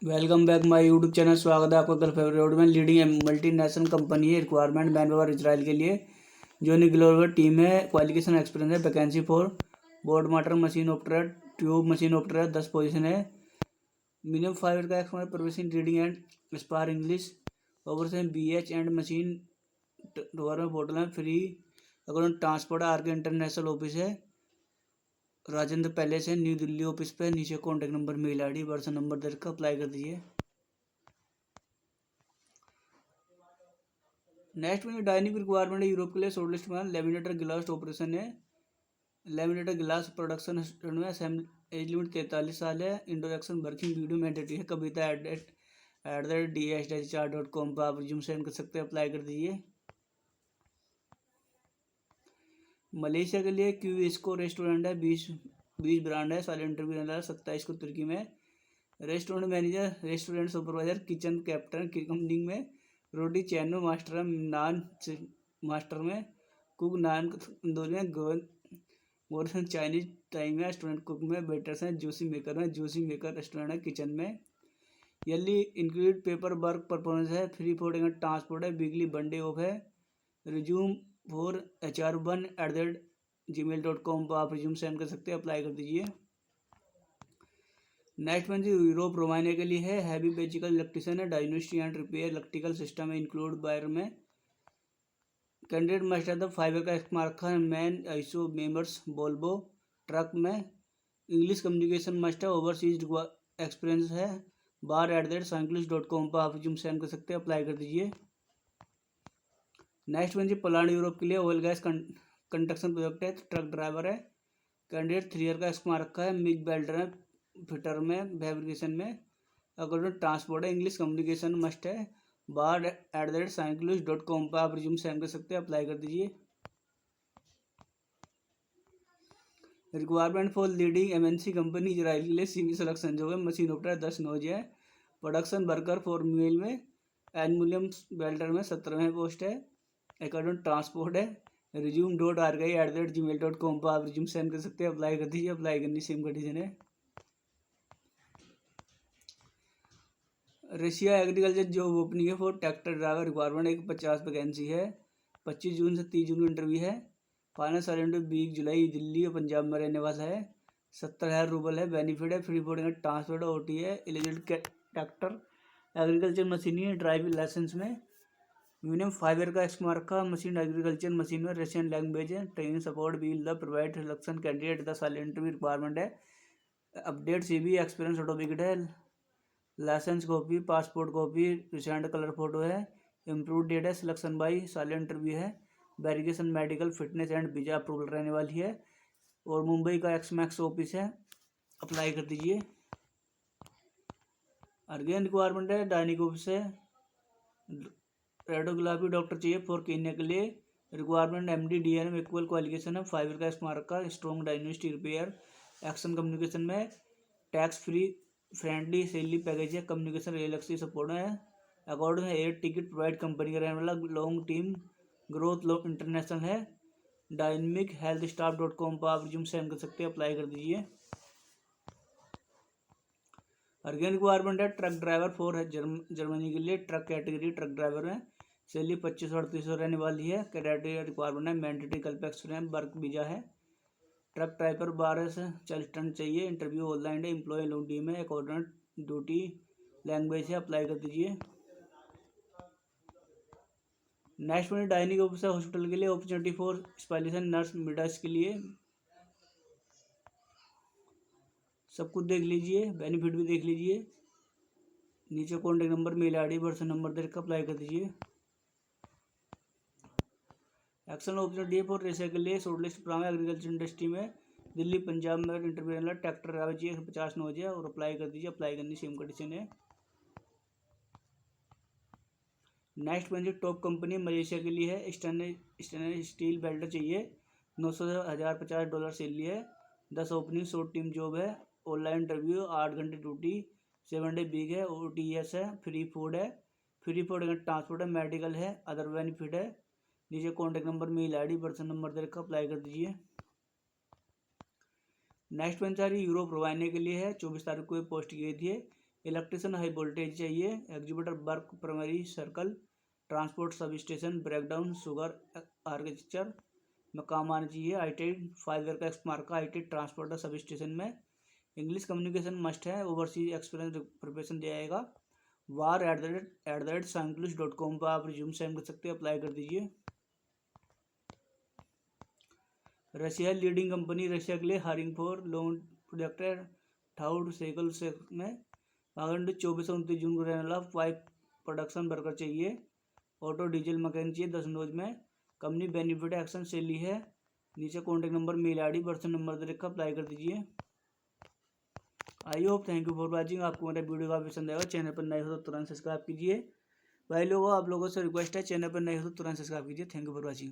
Welcome back my YouTube channel. स्वागत है आपका कल फेवरेट में। लीडिंग मल्टीनेशनल कंपनी है। रिक्वायरमेंट मैन पावर इजराइल के लिए जो ग्लोबल टीम है। क्वालिफिकेशन एक्सपीरियंस है। Vacancy for board martyr machine operator tube machine operator 10 position है। मिनिमम 5 ईयर का experience profession reading and spar English over से BH and machine government portal में free अगर ट्रांसपोर्ट आर के international office है Rajendra palace है new Delhi office पे। नीचे contact number mail ID version number देकर अप्लाई कर दीजिए। नेक्स्ट में डायनिक रिक्वायरमेंट है यूरोप के लिए शॉर्टलिस्ट में लेमिनेटर गिलास ऑपरेशन है। लेमिनेटर गिलास प्रोडक्शन में एज लिमिट 43 साल है। इंट्रोडक्शन वर्किंग वीडियो मैंडेटरी है। कविता @ds-HR.com पर आप रिज्यूम सेंड कर सकते हैं। अप्लाई कर दीजिए। मलेशिया के लिए क्यू इसको रेस्टोरेंट है। 20 ब्रांड है। साल इंटरव्यू 27 को तुर्की में। Restaurant manager restaurant supervisor kitchen captain company में रोटी चैन में मास्टर नान मास्टर में कुक नान तंदूरी में गोरसन चाइनीज टाइम में रेस्टोरेंट कुक में वेटर्स हैं जूसी मेकर रेस्टोरेंट है किचन में। यली इंक्लूड पेपर वर्क परफॉर्मेंस है। फ्री फूड एंड ट्रांसपोर्ट है। वीकली वनडे ऑफ है। रिज्यूम फॉर HR1@gmail.com पर आप रिज्यूम सेंड कर सकते हैं। अप्लाई कर दीजिए। नेक्स्ट में यूरोप रोमानिया के लिए है। हैवी बेजिकल इलेक्ट्रिशियन है। Diagnostic and repair electrical system है इंक्लूड बायर में। कैंडिडेट मस्ट है 5 का मार्क है। Man ISO members Volvo truck में। इंग्लिश कम्युनिकेशन मस्ट है। ओवरसीज एक्सपीरियंस है। bar@sanklish.com पर आप रिज्यूम सेंड कर सकते हैं। अप्लाई कर दीजिए। नेक्स्ट में पोलैंड यूरोप के लिए ऑयल गैस कंस्ट्रक्शन प्रोजेक्ट है। ट्रक ड्राइवर है। कैंडिडेट 3 ईयर का मार्क रखा है। मिग बेल्डर है फिटर में फैब्रिकेशन में। अगर ट्रांसपोर्ट है। इंग्लिश कम्युनिकेशन मस्ट है। bar@sanklish.com पर आप रिज्यूम सेंड कर सकते हैं। अप्लाई कर दीजिए। Requirement for leading MNC company Israel के लिए CV सिलेक्शन जो है मशीन ऑपरेटर 10 नौज है। प्रोडक्शन वर्कर फॉर मेल में एल्यूमिनियम बेल्डर में 17वें पोस्ट है। अकॉर्डिंग ट्रांसपोर्ट है। resume.rki@gmail.com पर आप रिज्यूम सेंड कर सकते हैं। अप्लाई कर दीजिए। अप्लाई करनी सेम कंडीशन है। रशिया एग्रीकल्चर जॉब ओपनिंग है फॉर ट्रैक्टर ड्राइवर रिक्वायरमेंट एक 50 वैकेंसी है। 25 जून से 30 जून को इंटरव्यू है। फाइनल सैलरी 20 जुलाई दिल्ली और पंजाब में रहने वाला है। 70,000 रूपये है। बेनिफिट है। फ्री फूड ट्रांसपोर्ट OT है। Eligible tractor agriculture machinery driving licence में। मिनिमम 5 ईयर का एक्सपीरियंस रखा। मशीन एग्रीकल्चर मशीन में रशियन लैंग्वेज है। Training support will the provide selection candidate 10 साल इंटरव्यू रिक्वायरमेंट है। अपडेट CV एक्सपीरियंस सर्टिफिकेट है। Licence copy passport copy recent colour photo है। Improve date है। सिलेक्शन बाई साल इंटरव्यू है। Verification medical fitness and visa approval रहने वाली है। और मुंबई का XMAX ऑफिस है। अप्लाई कर दीजिए। अर्गेन रिक्वायरमेंट है। डायनिक ऑफिस है। रेडियोग्राफी डॉक्टर चाहिए फॉर केन्या के लिए। रिक्वायरमेंट MD/DNM इक्वल क्वालिफिकेशन है। 5 ईयर का स्मारक का strong diagnostic repair action communication में। Tax free friendly salary package है। कम्युनिकेशन रिलैक्सी सपोर्ट है। According air ticket provide company का रहने वाला long team growth law international है। डायनेमिक हेल्थ स्टाफ.com पर आप रिज्यूम सेंड कर सकते हैं। अप्लाई कर दीजिए। अर्गेन रिक्वायरमेंट है ट्रक ड्राइवर फॉर जर्मनी के लिए। ट्रक कैटेगरी ट्रक ड्राइवर में सैलरी 25-38 रहने वाली है। कैटेगरी रिक्वायरमेंट है। मैंडेटरी कल्प एक्सपीरियंस वर्क वीजा है। ट्रक ड्राइवर 12 से 40 टन चाहिए। इंटरव्यू ऑनलाइन है। एम्प्लॉय LOD में अकॉर्डिंग ड्यूटी लैंग्वेज है। अप्लाई कर दीजिए। नेक्स्ट में डायनिक ऑफिसर हॉस्पिटल के लिए opportunity for specialist nurse Midas के लिए। सब कुछ देख लीजिए। बेनिफिट भी देख लीजिए। नीचे contact number mail ID version number देकर अप्लाई कर दीजिए। एक्शन अपॉर्चुनिटी फॉर रेशा के लिए शॉर्टलिस्ट प्राइम एग्रीकल्चर इंडस्ट्री में दिल्ली पंजाब में इंटरव्यू ट्रैक्टर ड्राइवर चाहिए 50 नौज है। और अप्लाई कर दीजिए। अप्लाई करनी सेम कंडीशन है। नेक्स्ट में टॉप कंपनी मलेशिया के लिए है। स्टेनलेस स्टील बेल्डर चाहिए। 900 से $1050 सैलरी है। 10 ओपनिंग शॉर्ट टीम जॉब है। ऑनलाइन इंटरव्यू 8 घंटे ड्यूटी 7 डे वीक है। OTS है। फ्री फूड है। फ्री फूड ट्रांसपोर्ट है। मेडिकल है। अदर बेनिफिट है। नीचे contact number mail ID person number देकर अप्लाई कर दीजिए। नेक्स्ट वेंचर यूरोप रोमानिया के लिए है। 24 तारीख को पोस्ट की गई थी। इलेक्ट्रिशियन हाई वोल्टेज चाहिए, executive work primary circle, transport sub station breakdown sugar architecture में काम आना चाहिए। ITI 5 ईयर का एक्समार्क का ITI ट्रांसपोर्टर सब स्टेशन में। इंग्लिश कम्युनिकेशन मस्ट है, ओवरसीज एक्सपीरियंस प्रिपरेशन दिया जाएगा। war@sanclus.com पर आप रिज्यूम सेंड कर सकते हैं, अप्लाई कर दीजिए। रशिया लीडिंग कंपनी रशिया के लिए हायरिंग फॉर लोन प्रोजेक्टर थाउड सेकल से में 24 जून को रहने वाला पाइप प्रोडक्शन वर्कर चाहिए। ऑटो डीजल मैकेनिक चाहिए 10 रोज में। कंपनी बेनिफिट एक्शन से ली है। नीचे contact number mail ID person number दे रखा, अप्लाई कर दीजिए। I hope thank you for watching. आपको मेरा वीडियो काफी पसंद आएगा। चैनल पर नए हो तो तुरंत सब्सक्राइब कीजिए। भाई लोगों, आप लोगों से रिक्वेस्ट है, चैनल पर नए हो तो तुरंत सब्सक्राइब कीजिए। Thank you for watching.